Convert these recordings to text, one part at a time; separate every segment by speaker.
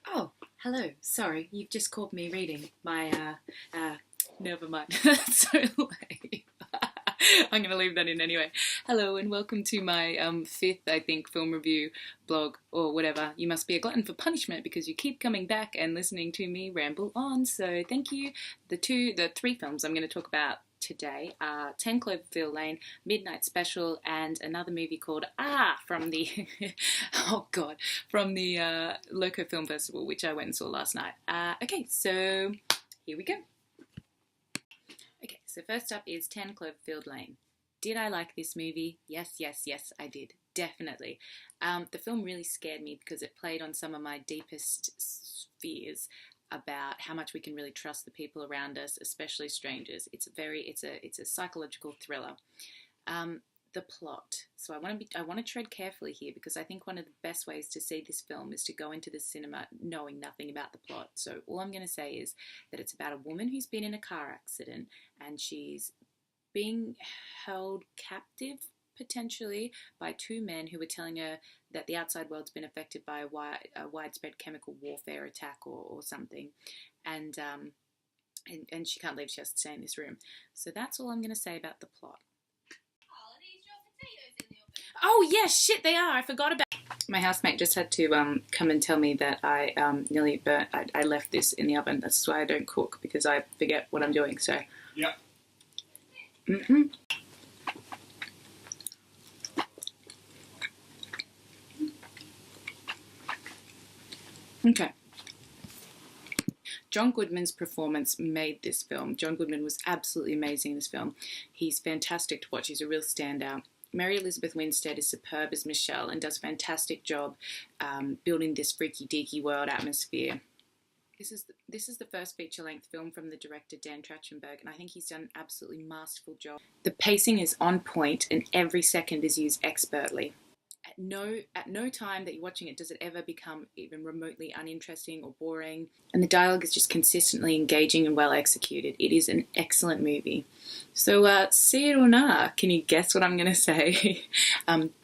Speaker 1: Oh, hello. Sorry, you've just caught me reading my, never mind. That's so lame. I'm going to leave that in anyway. Hello and welcome to my fifth, I think, film review blog or whatever. You must be a glutton for punishment because you keep coming back and listening to me ramble on. So thank you. The three films I'm going to talk about today are 10 Cloverfield Lane, Midnight Special, and another movie called from the oh god, from the Loco Film Festival, which I went and saw last night. Okay, so here we go. Okay, so first up is 10 Cloverfield Lane. Did I like this movie? Yes, yes, yes, I did. Definitely. The film really scared me because it played on some of my deepest fears about how much we can really trust the people around us, especially strangers. It's a psychological thriller. The plot. So I want to tread carefully here because I think one of the best ways to see this film is to go into the cinema knowing nothing about the plot. So all I'm going to say is that it's about a woman who's been in a car accident and she's being held captive potentially by two men who were telling her that the outside world's been affected by a widespread chemical warfare attack or something, and she can't leave. She has to stay in this room. So that's all I'm going to say about the plot. Oh yes, shit, they are. I forgot about. My housemate just had to come and tell me that I nearly burnt. I left this in the oven. That's why I don't cook because I forget what I'm doing. So.
Speaker 2: Yep.
Speaker 1: Mhm. Okay. John Goodman's performance made this film. John Goodman was absolutely amazing in this film. He's fantastic to watch. He's a real standout. Mary Elizabeth Winstead is superb as Michelle and does a fantastic job building this freaky deaky world atmosphere. This is the first feature-length film from the director Dan Trachtenberg, and I think he's done an absolutely masterful job. The pacing is on point, and every second is used expertly. At no time that you're watching it does it ever become even remotely uninteresting or boring, and the dialogue is just consistently engaging and well executed. It is an excellent movie. So see it or not. Can you guess what I'm going to say?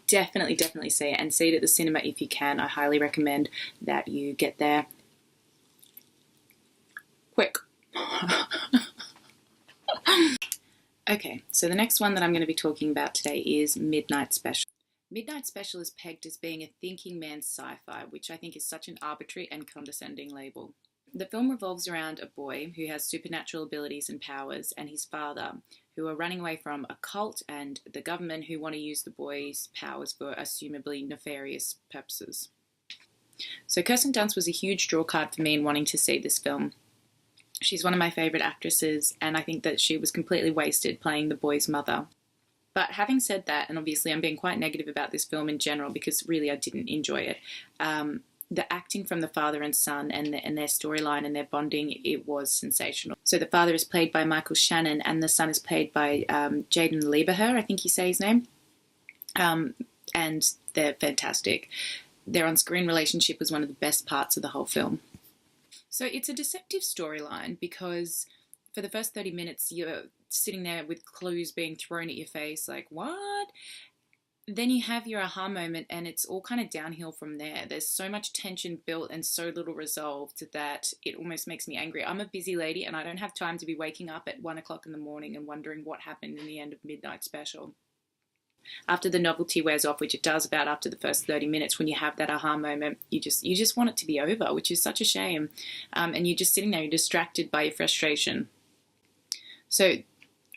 Speaker 1: Definitely see it, and see it at the cinema if you can. I highly recommend that you get there quick. Okay, so the next one that I'm going to be talking about today is Midnight Special. Midnight Special is pegged as being a thinking man's sci-fi, which I think is such an arbitrary and condescending label. The film revolves around a boy who has supernatural abilities and powers, and his father, who are running away from a cult and the government who want to use the boy's powers for assumably nefarious purposes. So Kirsten Dunst was a huge draw card for me in wanting to see this film. She's one of my favourite actresses, and I think that she was completely wasted playing the boy's mother. But having said that, and obviously I'm being quite negative about this film in general because really I didn't enjoy it, the acting from the father and son and their storyline and their bonding, it was sensational. So the father is played by Michael Shannon and the son is played by Jaden Lieberher, I think you say his name, and they're fantastic. Their on-screen relationship was one of the best parts of the whole film. So it's a deceptive storyline because for the first 30 minutes you're sitting there with clues being thrown at your face like, what? Then you have your aha moment and it's all kind of downhill from there. There's so much tension built and so little resolved that it almost makes me angry. I'm a busy lady and I don't have time to be waking up at 1 o'clock in the morning and wondering what happened in the end of Midnight Special. After the novelty wears off, which it does about after the first 30 minutes, when you have that aha moment, you just want it to be over, which is such a shame. And you're just sitting there, you're distracted by your frustration. So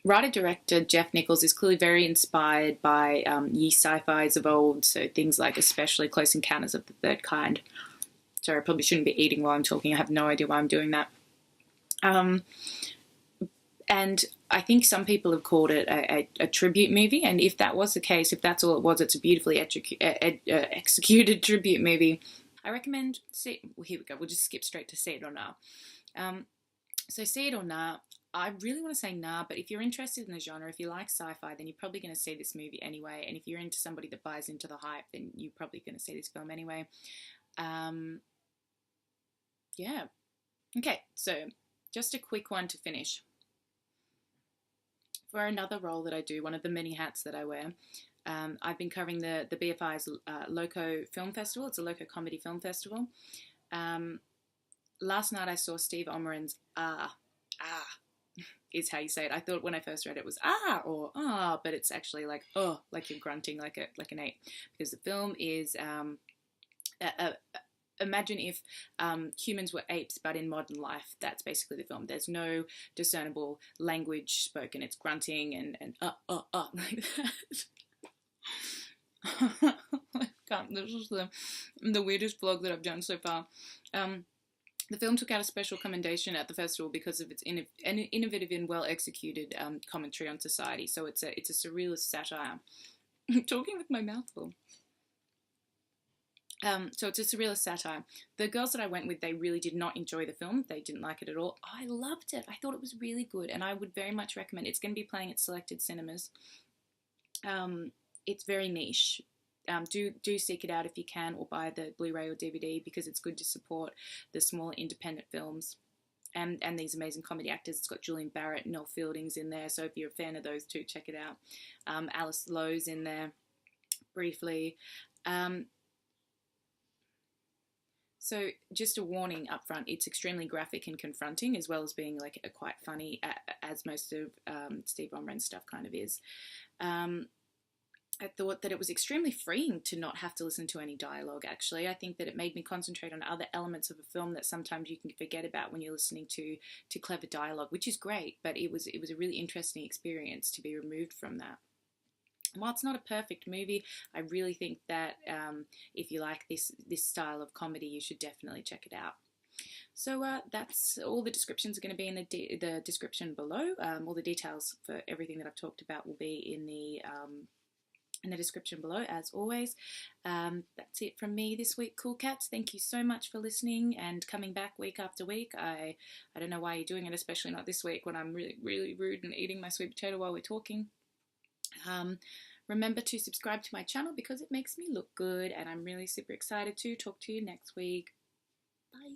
Speaker 1: writer-director Jeff Nichols is clearly very inspired by sci-fis of old, so things like especially Close Encounters of the Third Kind. Sorry, I probably shouldn't be eating while I'm talking. I have no idea why I'm doing that. And I think some people have called it a tribute movie, and if that was the case, if that's all it was, it's a beautifully executed tribute movie. I recommend well, here we go. We'll just skip straight to See It or Nah. So See It or Nah, I really want to say nah, but if you're interested in the genre, if you like sci-fi, then you're probably going to see this movie anyway, and if you're into somebody that buys into the hype, then you're probably going to see this film anyway. Yeah. Okay, so just a quick one to finish. For another role that I do, one of the many hats that I wear, I've been covering the BFI's Loco Film Festival. It's a Loco Comedy Film Festival. last night I saw Steve Omren's Ah is how you say it. I thought when I first read it was or but it's actually like like you're grunting like an ape, because the film is imagine if humans were apes, but in modern life. That's basically the film. There's no discernible language spoken. It's grunting and like that. I can't. This is the weirdest vlog that I've done so far. The film took out a special commendation at the festival because of its innovative and well executed commentary on society. So it's a surrealist satire. I'm talking with my mouth full. So it's a surrealist satire. The girls that I went with, they really did not enjoy the film. They didn't like it at all. I loved it. I thought it was really good, and I would very much recommend it. It's going to be playing at selected cinemas. It's very niche. Do seek it out if you can, or buy the Blu-ray or DVD, because it's good to support the small independent films and these amazing comedy actors. It's got Julian Barrett, Noel Fielding's in there, so if you're a fan of those two, check it out. Alice Lowe's in there briefly. So just a warning up front, it's extremely graphic and confronting, as well as being like quite funny, as most of Steve Omren's stuff kind of is. I thought that it was extremely freeing to not have to listen to any dialogue, actually. I think that it made me concentrate on other elements of a film that sometimes you can forget about when you're listening to clever dialogue, which is great, but it was a really interesting experience to be removed from that. While it's not a perfect movie, I really think that if you like this style of comedy, you should definitely check it out. So that's all. The descriptions are going to be in the description below. All the details for everything that I've talked about will be in the description below, as always. That's it from me this week, Cool Cats. Thank you so much for listening and coming back week after week. I don't know why you're doing it, especially not this week when I'm really, really rude and eating my sweet potato while we're talking. Remember to subscribe to my channel because it makes me look good, and I'm really super excited to talk to you next week. Bye.